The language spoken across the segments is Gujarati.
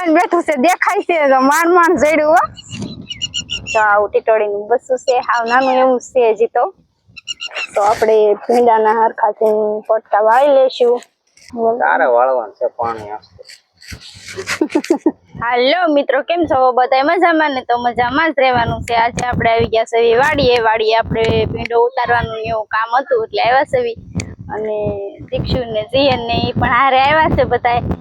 પકડવાને બેઠું છે દેખાય છે તો માંડ જડ્યું હો તો આવું ટીટોડીનું બસું છે હાવ નાનું એવું છે હજી તો આપણે ભીંડાના હરખાથી પોટકા વાળી લેશું તારે વાળવાનું છે પાણી આસ્તે હાલો મિત્રો કેમ છો બધા મજામાં ને તો મજામાં જ રહેવાનું છે આજે આપણે આવી ગયા છે વાડીએ આપણે ભીંડો ઉતારવાનું એવું કામ હતું એટલે આવ્યા છે અને દીક્ષુ ને જીયન ને એ પણ હારે આવ્યા છે બધા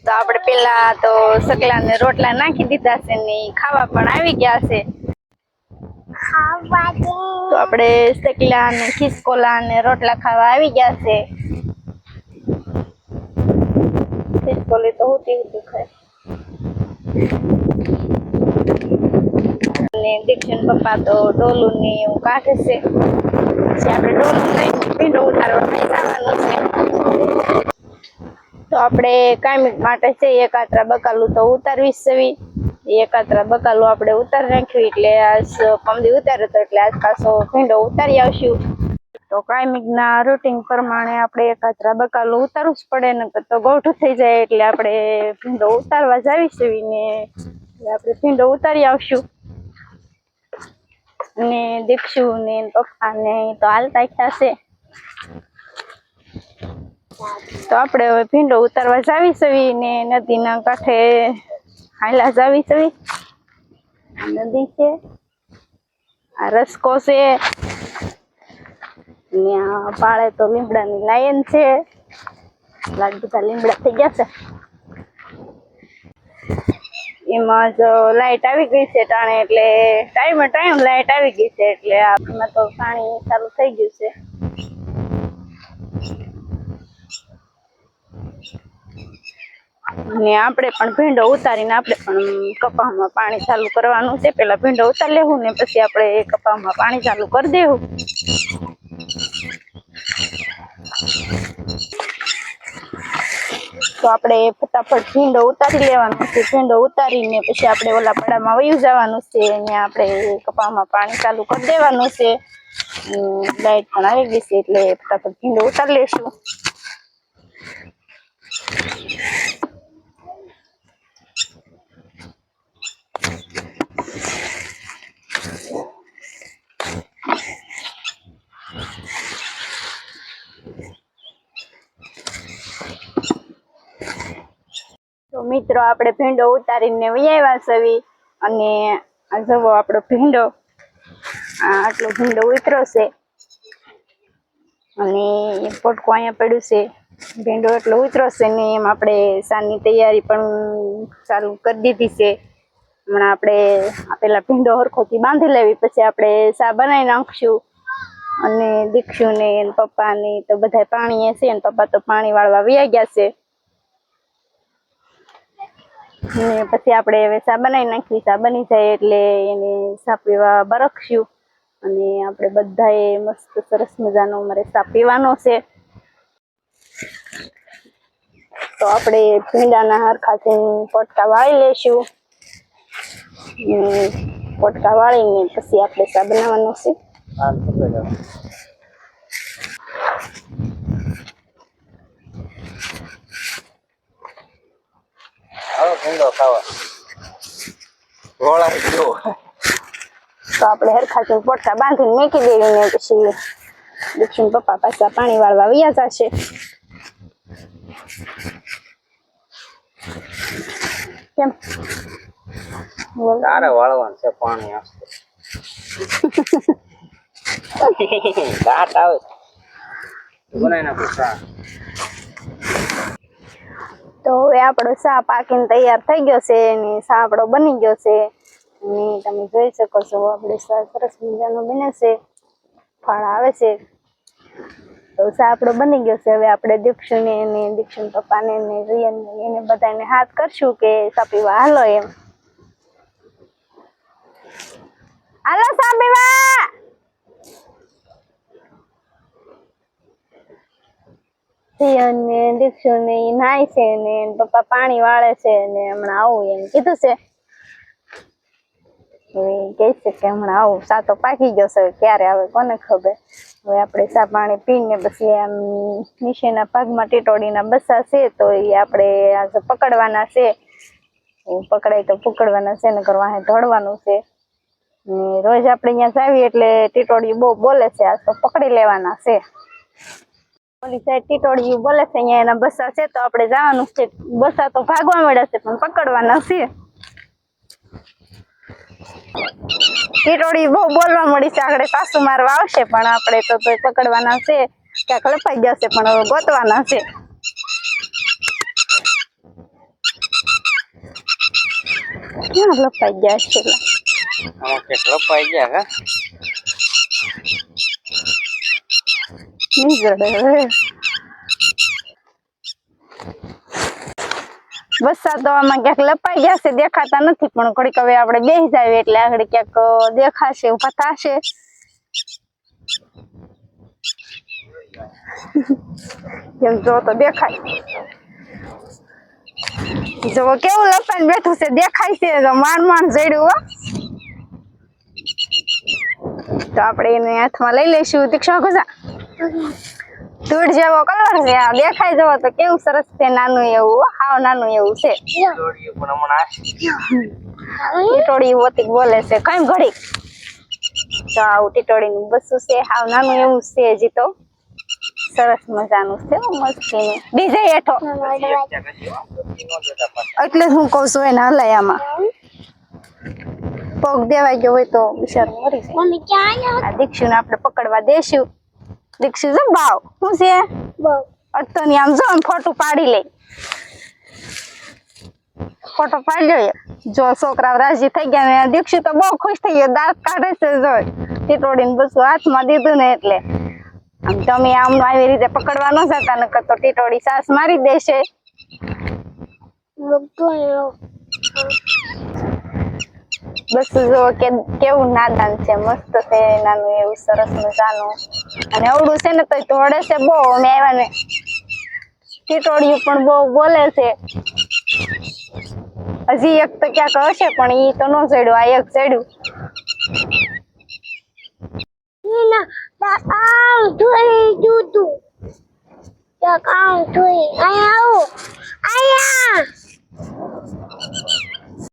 તો આપણે પેલા તો સકલા ને રોટલા નાખી દીધા છે ને ખાવા પણ આવી ગયા છે તો આપણે સકલા ને ખિસકોલા ને રોટલા ખાવા આવી ગયા છે ખિસકોલી તો હોતી ખાય અને દીક્ષુન પપ્પા તો ડોલું ને એવું કાઢે છે પછી આપણે ડોલું લઈને ભીંડો ઉતારવા જવાનું છે તો આપણે કાયમિક માટે છે એકાત્રા બકાલું તો ઉતારવી જ છે એકાત્રા બકાલું આપણે ઉતારી નાખ્યું એટલે આજ પમદી ઉતાર્યો હતો એટલે આજ પાછો ભીંડો ઉતારી આવશું તો કાયમિક ના રૂટીન પ્રમાણે આપણે એકાત્રા બકાલું ઉતારવું જ પડે ને તો ગોઠું થઈ જાય એટલે આપણે ભીંડો ઉતારવા જાવી છે ને આપણે ભીંડો ઉતારી આવશું અને દીક્ષુ ને પપ્પા ને તો હાલતા ખ્યા તો આપણે હવે ભીંડો ઉતારવા જાવી છે ને નદીના કાંઠે હાલા જાવી છે નદી છે આ રસ્કો છે ને આ પાળે તો લીમડાની લાયન છે બધા લીમડા થઈ ગયા છે એમાં જો લાઈટ આવી ગઈ છે ટાણે એટલે ટાઈમ લાઈટ આવી ગઈ છે એટલે આમાં તો પાણી ચાલુ થઈ ગયું છે ને આપણે પણ ભીંડો ઉતારીને આપણે પણ કપામાં પાણી ચાલુ કરવાનું છે પેલા ભીંડો ઉતારી લેવું ને પછી આપણે કપામાં પાણી ચાલુ કરી દેવું તો આપણે ફટાફટ ભીંડો ઉતારી લેવાનો છે ભીંડો ઉતારીને પછી આપણે ઓલા પડામાં વયું જવાનું છે અને આપણે કપામાં પાણી ચાલુ કરી દેવાનું છે લાઈટ પણ આવી ગઈ છે એટલે ફટાફટ ભીંડો ઉતારી લેશું તો મિત્રો આપણે ભીંડો ઉતારીને વૈયા સવી અને આ જવો આપણો ભીંડો આટલો ભીંડો ઉતરો છે અને પોટકો અહીંયા પડ્યું છે ભીંડો એટલો ઉતરો છે ને એમ આપણે સાની તૈયારી પણ ચાલુ કરી દીધી છે હમણાં આપણે પેલા ભીંડો હરખોથી બાંધી લેવી પછી આપણે સા બનાવી નાખશું અને દીક્ષુ ને પપ્પા ને તો બધા પાણી છે ને પપ્પા તો પાણી વાળવા વયા ગયા છે ને પછી આપણે હવે સા બનાવી નાખી સા બની જાય એટલે એને સા પીવા બરખશું અને આપણે બધાએ મસ્ત સરસ મજાનો અમારે સા પીવાનો છે તો આપણે ભીંડાના હરખાથી પોટકા વાળી લેશું પોટકા વાળીને પછી આપણે સા બનાવવાનો છે ભીંડો ખાવા ગોળા જો તો આપણે હરખાથી પોટકા બાંધીને મૂકી દેવી ને પછી દીક્ષુ પપ્પા પાછા પાણી વાળવા વયા જશે કેમ તારે વાળવાનું છે પાણી આસ્તે દાંત આવે બનાવી નાખું સા તો હવે આપણો સા પાકીને તૈયાર થઈ ગયો છે અને સા આપણો બની ગયો છે અને તમે જોઈ શકો છો આપણે સા સરસ મજાનો બને છે ફળ આવે છે તો સા આપણો બની ગયો છે હવે આપણે દીક્ષુને અને દીક્ષુ પપ્પાને ને રિયન એને બધાને હાથ કરશું કે સા પીવા હાલો એમ હાલો સા પીવા રિયન ને દીક્ષુ ને એ નાય છે ને પપ્પા પાણી વાળે છે ને હમણાં આવું એમ કીધું છે કહે છે કે હમણાં આવું સા તો પાકી ગયો છે ક્યારે આવે કોને ખબર હવે આપણે સા પાણી પીને પછી આમ નીચેના ભાગમાં ટીટોડીના બસ્સા છે તો એ આપણે આજે પકડવાના છે પકડાય તો પકડવાના છે ને કરવા હે ધોડવાનું છે ને રોજ આપણે અહીંયા જાવી એટલે ટીટોડિયું બહુ બોલે છે આ તો પકડી લેવાના છે ઓલી સાઈડ ટીટોડિયું બોલે છે અહીંયા એના બસા છે તો આપણે જવાનું છે બસા તો ભાગવા મળ્યા છે પણ પકડવાના છે ટીટોડિયું બહુ બોલવા મળી છે આગળ સાસુ મારવા આવશે પણ આપણે તો પકડવાના છે ક્યાંક લપાઈ જશે પણ હવે ગોતવાના છે ક્યાં લપાઈ ગયા છે આમાં કેટલો પાઈ ગયા હે નહીં જડે હવે બસા તો આમાં ક્યાંક લપાઈ ગયા છે દેખાતા નથી પણ ઘડીક હવે આપણે બેસી જાય એટલે આગળ ક્યાંક દેખાશે ઉભા થશે એમ જો તો દેખાય જો કેવું લપાઈને બેઠું છે દેખાય છે તો માંડ જડ્યું હો તો આપણે એને હાથમાં લઈ લઈશું દીક્ષા ગુજા ધૂળ જેવો કલર છે આ દેખાય જવો તો કેવું સરસ છે નાનું એવું હાવ નાનું એવું છે ટીટોડી વોતી બોલે છે કઈ ઘડી તો આવું ટીટોડી નું બસું છે હાવ નાનું એવું છે હજી તો સરસ મજાનું છે મસ્તીનું ડીજે હેઠો એટલે જ હું કઉ છું એને હલાયામાં પગ દેવાઈ ગયો હોય તો બિચારું મરી જાય આ દીક્ષુને આપણે પકડવા દેશું દીક્ષુ છે ભાવ શું છે અટતો ની આમ જો ફોટો પાડી લે ફોટો પાડી લ્યો જો છોકરા રાજી થઈ ગયા ને દીક્ષુ તો બહુ ખુશ થઈ ગયો દાંત કાઢે છે જો ટીટોડીને બસું હાથમાં દીધું ને એટલે આમ તમે આમ આવી રીતે પકડવા ન જતા નકર તો ટીટોડી સાસ મારી દેશે બસ જો કેવું નાદાન છે મસ્ત છે નાનું એવું સરસ મજાનું અને અવડું છે ને તો ધોડે છે બહુ અમે આવ્યા ને ટીટોડિયું પણ બહુ બોલે છે હજી એક તો ક્યાંક હશે પણ ઈ તો ન ચડ્યું આ એક ચડ્યું Các con thui, ai đâu?